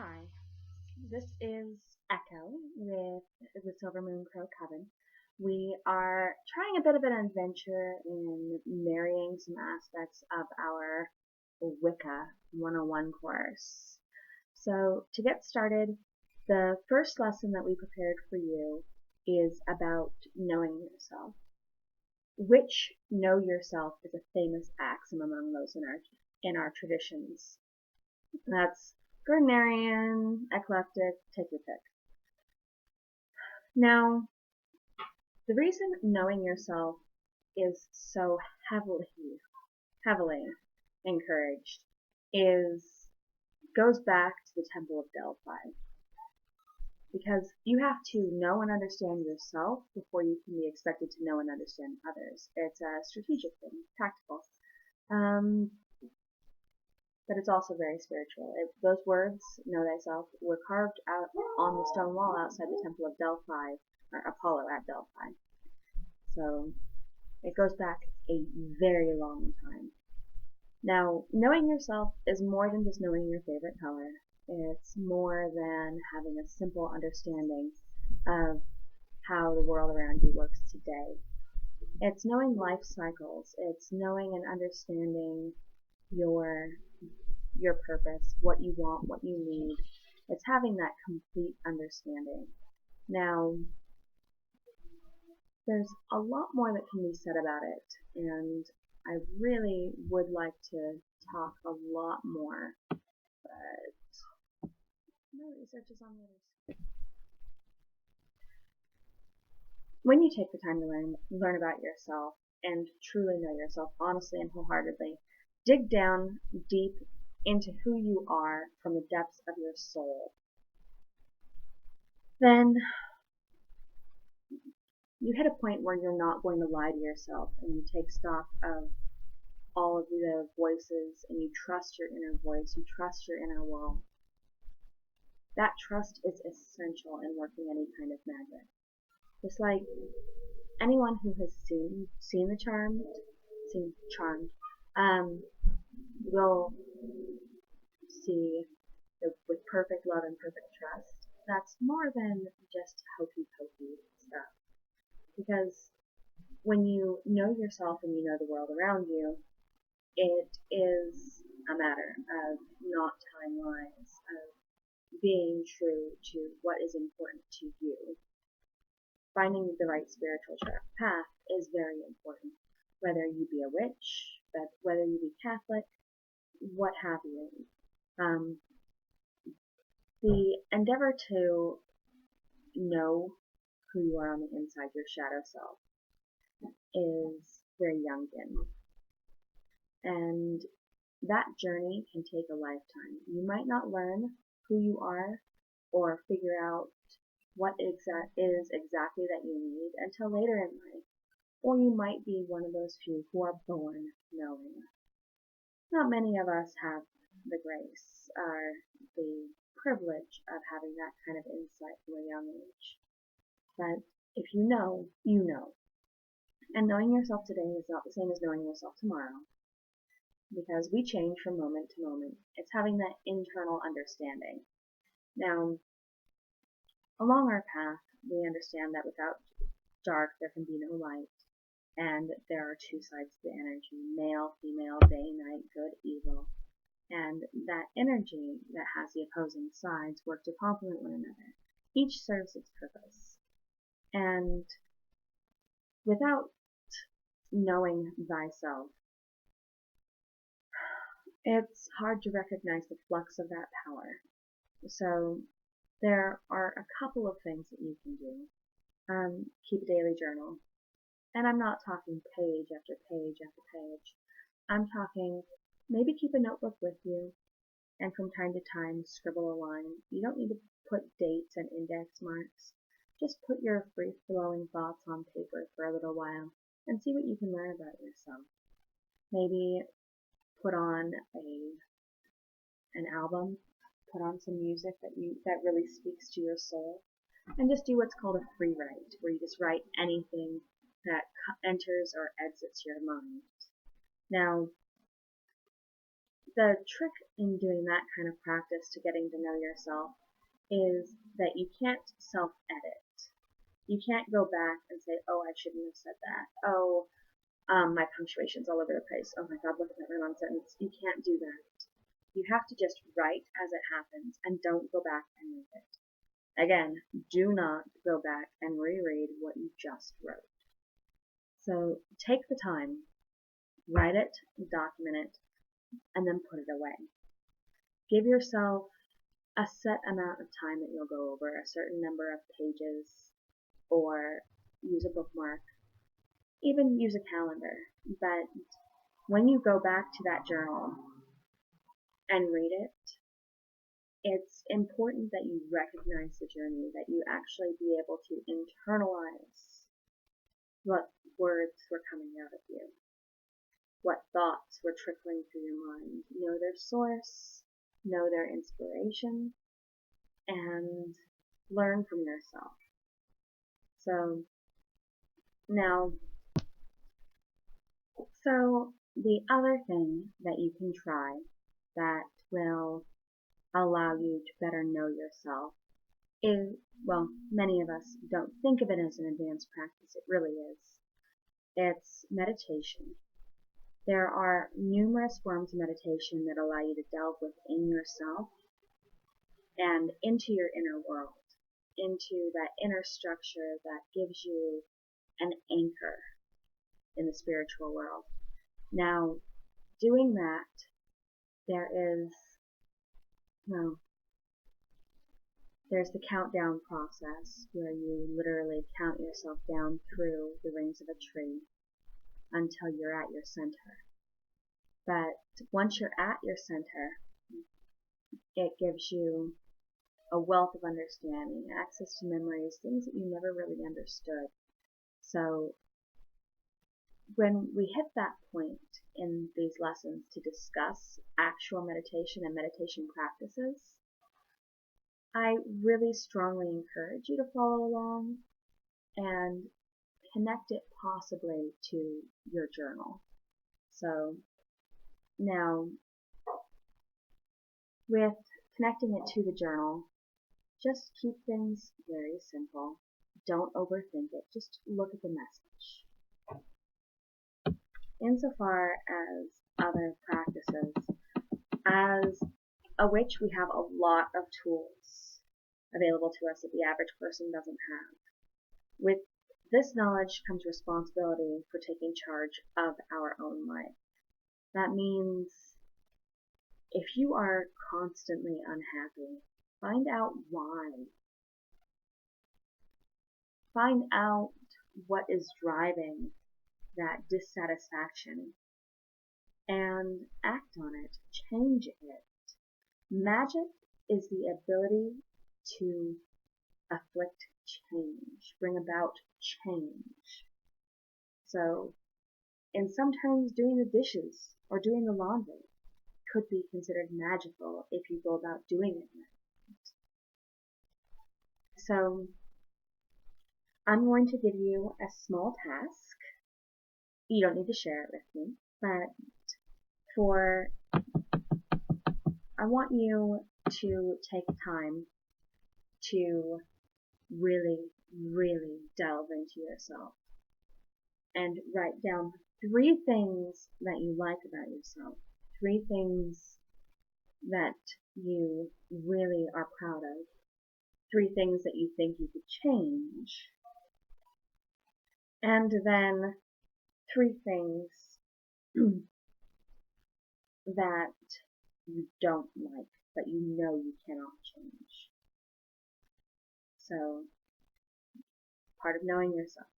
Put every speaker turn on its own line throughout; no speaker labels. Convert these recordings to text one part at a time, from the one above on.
Hi, this is Echo with the Silver Moon Crow Coven. We are trying a bit of an adventure in marrying some aspects of our Wicca 101 course. So, to get started, the first lesson that we prepared for you is about knowing yourself, which know yourself is a famous axiom among those in our traditions. That's Gardnerian, eclectic, take your pick. Now, the reason knowing yourself is so heavily encouraged goes back to the Temple of Delphi. Because you have to know and understand yourself before you can be expected to know and understand others. It's a strategic thing, tactical. But it's also very spiritual. Those words, know thyself, were carved out on the stone wall outside the Temple of Delphi, or Apollo at Delphi. So it goes back a very long time. Now, knowing yourself is more than just knowing your favorite color. It's more than having a simple understanding of how the world around you works today. It's knowing life cycles. It's knowing and understanding your purpose, what you want, what you need. It's having that complete understanding. Now, there's a lot more that can be said about it, and I really would like to talk a lot more, but my research is on the other side. When you take the time to learn about yourself and truly know yourself honestly and wholeheartedly, dig down deep into who you are from the depths of your soul, then you hit a point where you're not going to lie to yourself, and you take stock of all of the voices, and you trust your inner voice, you trust your inner world. That trust is essential in working any kind of magic. Just like anyone who has seen the Charmed, will see that with perfect love and perfect trust, that's more than just hokey pokey stuff. Because when you know yourself and you know the world around you, it is a matter of not telling lies, of being true to what is important to you. Finding the right spiritual path is very important, whether you be a witch, whether you be Catholic, what have you. The endeavor to know who you are on the inside, your shadow self, is very Jungian. And that journey can take a lifetime. You might not learn who you are or figure out what is exactly that you need until later in life. Or you might be one of those few who are born knowing. Not many of us have the grace or the privilege of having that kind of insight from a young age. But if you know, you know. And knowing yourself today is not the same as knowing yourself tomorrow, because we change from moment to moment. It's having that internal understanding. Now, along our path, we understand that without dark, there can be no light, and there are two sides to the energy, male, female, day, night, good, evil. And that energy that has the opposing sides work to complement one another. Each serves its purpose. And without knowing thyself, it's hard to recognize the flux of that power. So there are a couple of things that you can do. Keep a daily journal. And I'm not talking page after page after page. I'm talking maybe keep a notebook with you, and from time to time scribble a line. You don't need to put dates and index marks. Just put your free-flowing thoughts on paper for a little while and see what you can learn about yourself. Maybe put on an album, put on some music that really speaks to your soul, and just do what's called a free write, where you just write anything that enters or exits your mind. Now, the trick in doing that kind of practice to getting to know yourself is that you can't self-edit. You can't go back and say, oh, I shouldn't have said that. Oh, my punctuation's all over the place. Oh my God, look at that run-on sentence. You can't do that. You have to just write as it happens and don't go back and read it. Again, do not go back and reread what you just wrote. So take the time, write it, document it, and then put it away. Give yourself a set amount of time that you'll go over, a certain number of pages, or use a bookmark, even use a calendar. But when you go back to that journal and read it, it's important that you recognize the journey, that you actually be able to internalize what words were coming out of you, what thoughts were trickling through your mind. Know their source, know their inspiration, and learn from yourself. So the other thing that you can try that will allow you to better know yourself is, well, many of us don't think of it as an advanced practice. It really is. It's meditation. There are numerous forms of meditation that allow you to delve within yourself and into your inner world, into that inner structure that gives you an anchor in the spiritual world. Now, doing that, there's the countdown process where you literally count yourself down through the rings of a tree until you're at your center. But once you're at your center, it gives you a wealth of understanding, access to memories, things that you never really understood. So when we hit that point in these lessons to discuss actual meditation and meditation practices, I really strongly encourage you to follow along and connect it possibly to your journal. So now, with connecting it to the journal, just keep things very simple. Don't overthink it. Just look at the message. Insofar as other practices, as a witch, we have a lot of tools available to us that the average person doesn't have. With this knowledge comes responsibility for taking charge of our own life. That means if you are constantly unhappy, find out why. Find out what is driving that dissatisfaction and act on it. Change it. Magic is the ability to afflict change, bring about change. So, in some terms, doing the dishes or doing the laundry could be considered magical if you go about doing it right. So, I'm going to give you a small task. You don't need to share it with me, but I want you to take time to really, really delve into yourself and write down 3 things that you like about yourself, 3 things that you really are proud of, 3 things that you think you could change, and then 3 things that you don't like, but you know you cannot change. So, part of knowing yourself.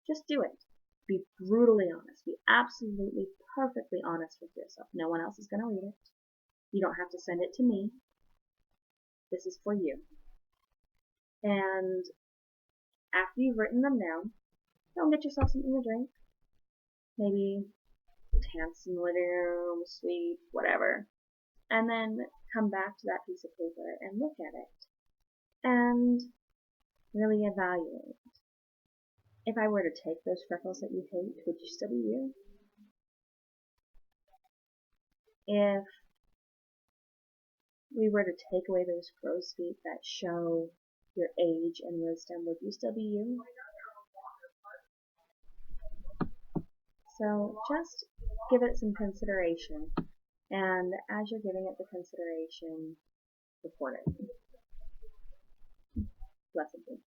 Just do it. Be brutally honest. Be absolutely, perfectly honest with yourself. No one else is going to read it. You don't have to send it to me. This is for you. And after you've written them down, go and get yourself something to drink. Maybe dance in the living room, sweep, whatever. And then come back to that piece of paper and look at it. And really evaluate. If I were to take those freckles that you hate, would you still be you? If we were to take away those crow's feet that show your age and wisdom, would you still be you? So just give it some consideration, and as you're giving it the consideration, report it. Blessed be.